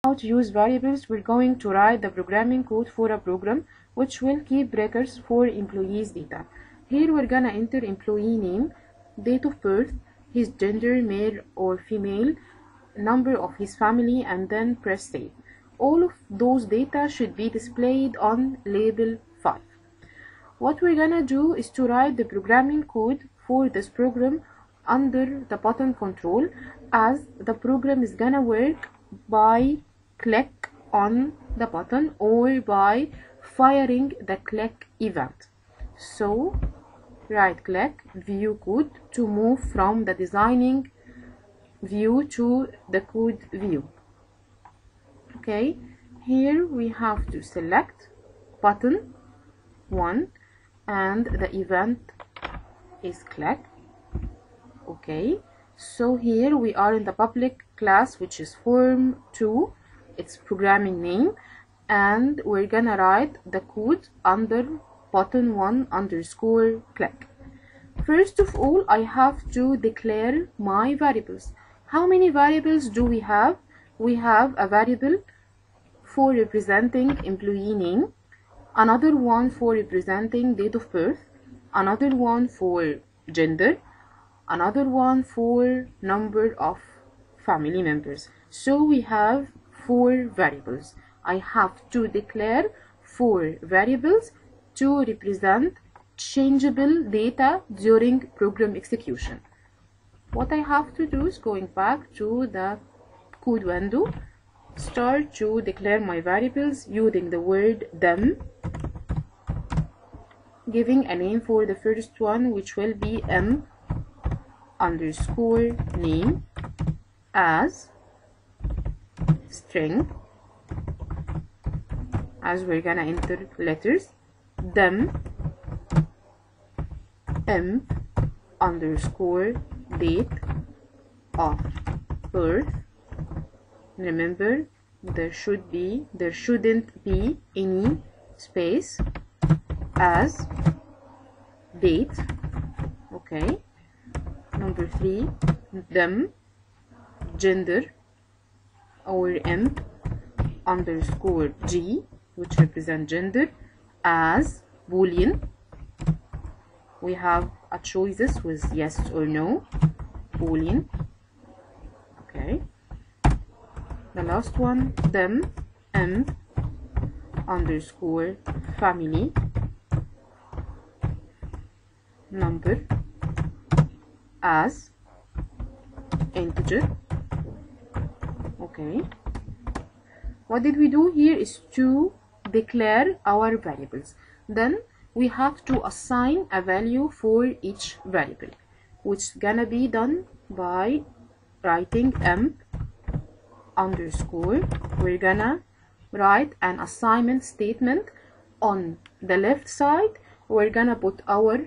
how to use variables, we're going to write the programming code for a program which will keep records for employees' data. Here we're gonna enter employee name, date of birth, his gender, male or female, number of his family, and then press save. All of those data should be displayed on label 5. What we're gonna do is to write the programming code for this program under the button control, as the program is gonna work by click on the button or by firing the click event. So right click, view code to move from the designing view to the code view. Okay, here we have to select button 1 and the event is click. Okay, so here we are in the public class, which is form 2, its programming name, and we're gonna write the code under button 1 underscore click. First of all, I have to declare my variables. How many variables do we have? We have a variable for representing employee name, another one for representing date of birth, another one for gender, another one for number of family members. So we have 4 variables. I have to declare 4 variables to represent changeable data during program execution. What I have to do is going back to the code window, start to declare my variables using the word them, giving a name for the first one, which will be m underscore name as string, as we're gonna enter letters, them m underscore date of birth. Remember, there shouldn't be any space, as date. Okay, number 3, them gender or m underscore g, which represent gender, as Boolean. We have a choices with yes or no, Boolean. Okay, the last one, them m underscore family, number as integer. Okay, what did we do here is to declare our variables. Then we have to assign a value for each variable, which is gonna be done by writing m underscore. We're gonna write an assignment statement on the left side. We're gonna put our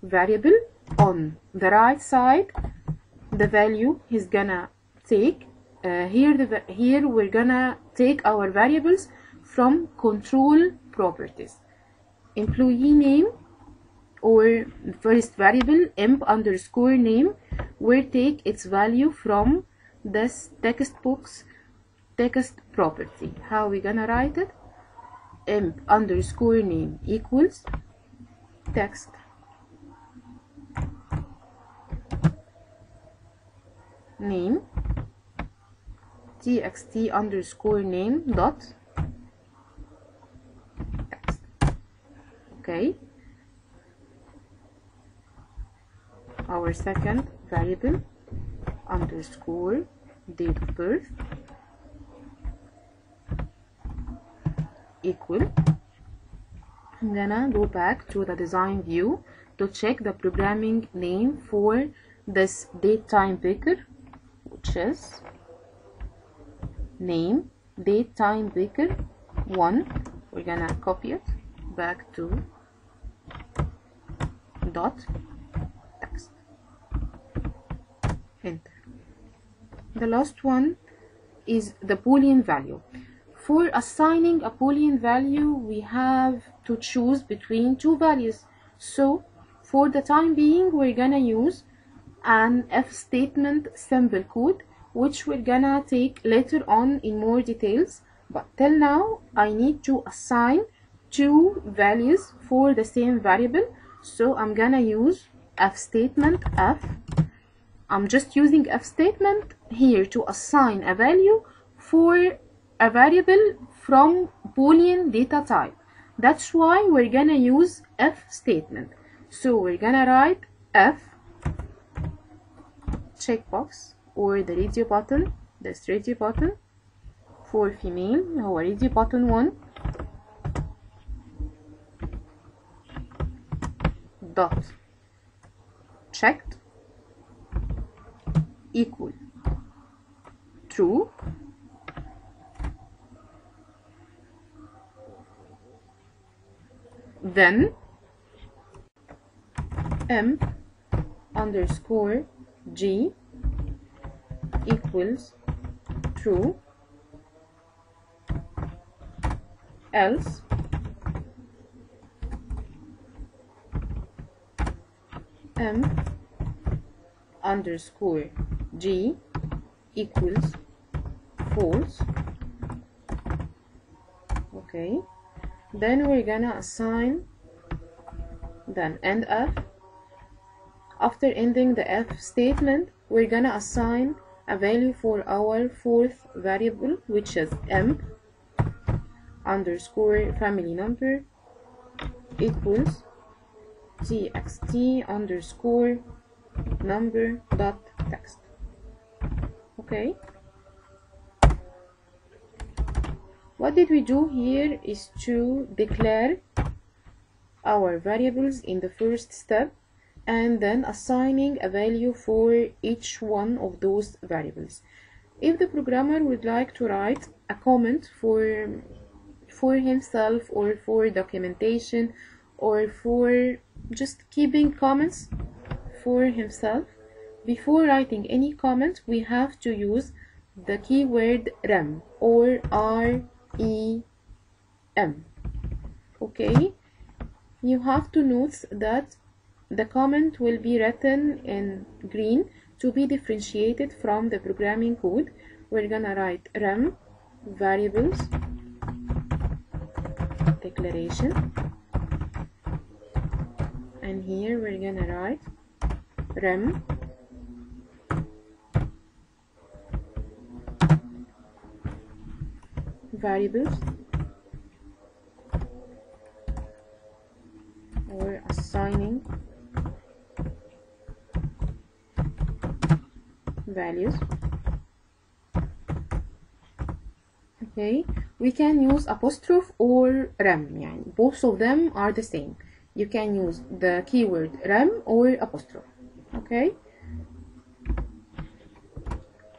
variable on the right side. The value is gonna take here we're gonna take our variables from control properties. Employee name, or first variable m underscore name, will take its value from this text box text property. How we gonna write it? M underscore name equals text name txt underscore name dot text. Okay, our second variable underscore date of birth equal. I'm gonna go back to the design view to check the programming name for this date time picker, which is name date time picker 1. We're gonna copy it back to dot text, enter. The last one is the Boolean value. For assigning a Boolean value, we have to choose between 2 values. So for the time being, we're gonna use an if statement symbol code which we're gonna take later on in more details, but till now I need to assign two values for the same variable. So I'm gonna use if statement f. I'm just using if statement here to assign a value for a variable from Boolean data type. That's why we're gonna use if statement. So we're gonna write if checkbox or the radio button, this radio button for female هو radio button 1 dot checked equal true, then m underscore g equals true, else m underscore g equals false. Okay, then we're gonna assign then end f. After ending the if statement, we're gonna assign a value for our fourth variable, which is m underscore family number equals txt underscore number dot text. Okay, what did we do here is to declare our variables in the first step and then assigning a value for each one of those variables. If the programmer would like to write a comment for himself or for documentation or for just keeping comments for himself, before writing any comment we have to use the keyword rem or REM. Okay, you have to note that the comment will be written in green to be differentiated from the programming code. We're gonna write rem variables declaration, and here we're gonna write rem variables or assigning values. Okay, we can use apostrophe or rem, يعني both of them are the same. You can use the keyword rem or apostrophe. Okay,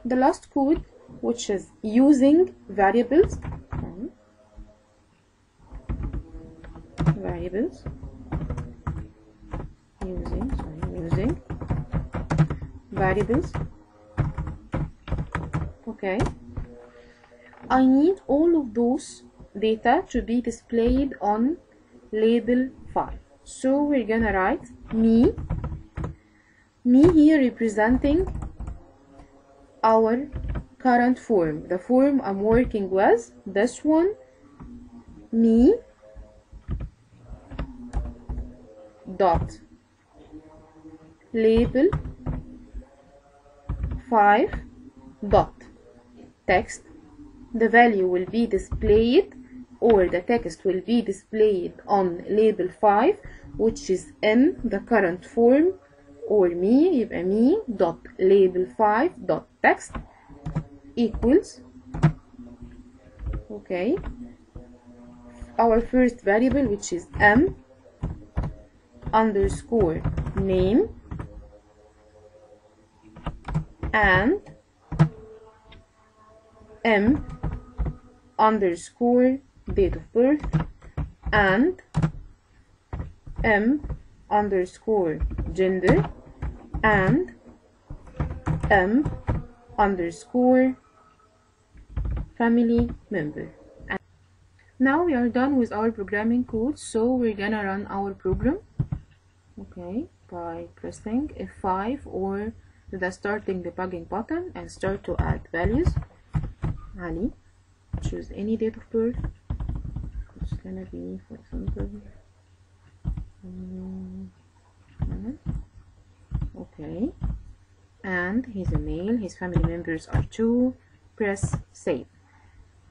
the last code, which is using variables, using variables. Okay, I need all of those data to be displayed on label file. So we're gonna write me here representing our current form, the form I'm working with, this one, me dot label 5 dot text. The value will be displayed, or the text will be displayed on label 5, which is m, the current form, or me, يبقى me dot label 5 dot text equals, okay, our first variable, which is m underscore name and m underscore date of birth and m underscore gender and m underscore family member. And now we are done with our programming code, so we're gonna run our program, okay, by pressing F5 or the starting debugging button and start to add values. Ali, choose any date of birth. It's gonna be, for example, okay, and he's a male, his family members are 2. Press save.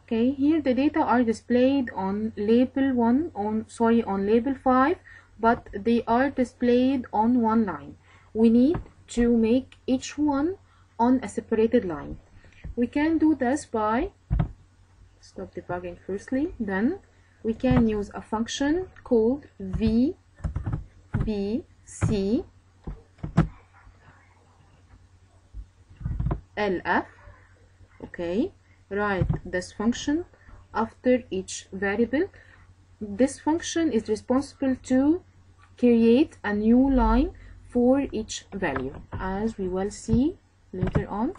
Okay, here the data are displayed on label 1, on label 5, but they are displayed on one line. We need to make each one on a separated line. We can do this by stop debugging firstly, then we can use a function called VBC LF. Okay, write this function after each variable. This function is responsible to create a new line for each value, as we will see later on.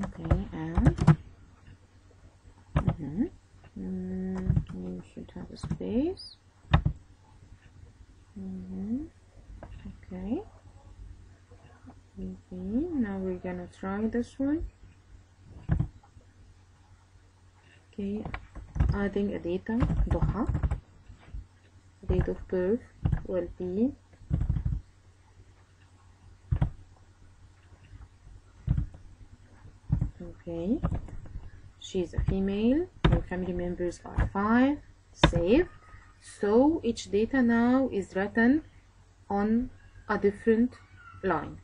Okay, and we should have a space. Okay. Now we're gonna try this one. Okay, adding a data, Doha. Date of birth will be okay. She's a female. Her family members are 5. Save. So each data now is written on a different line.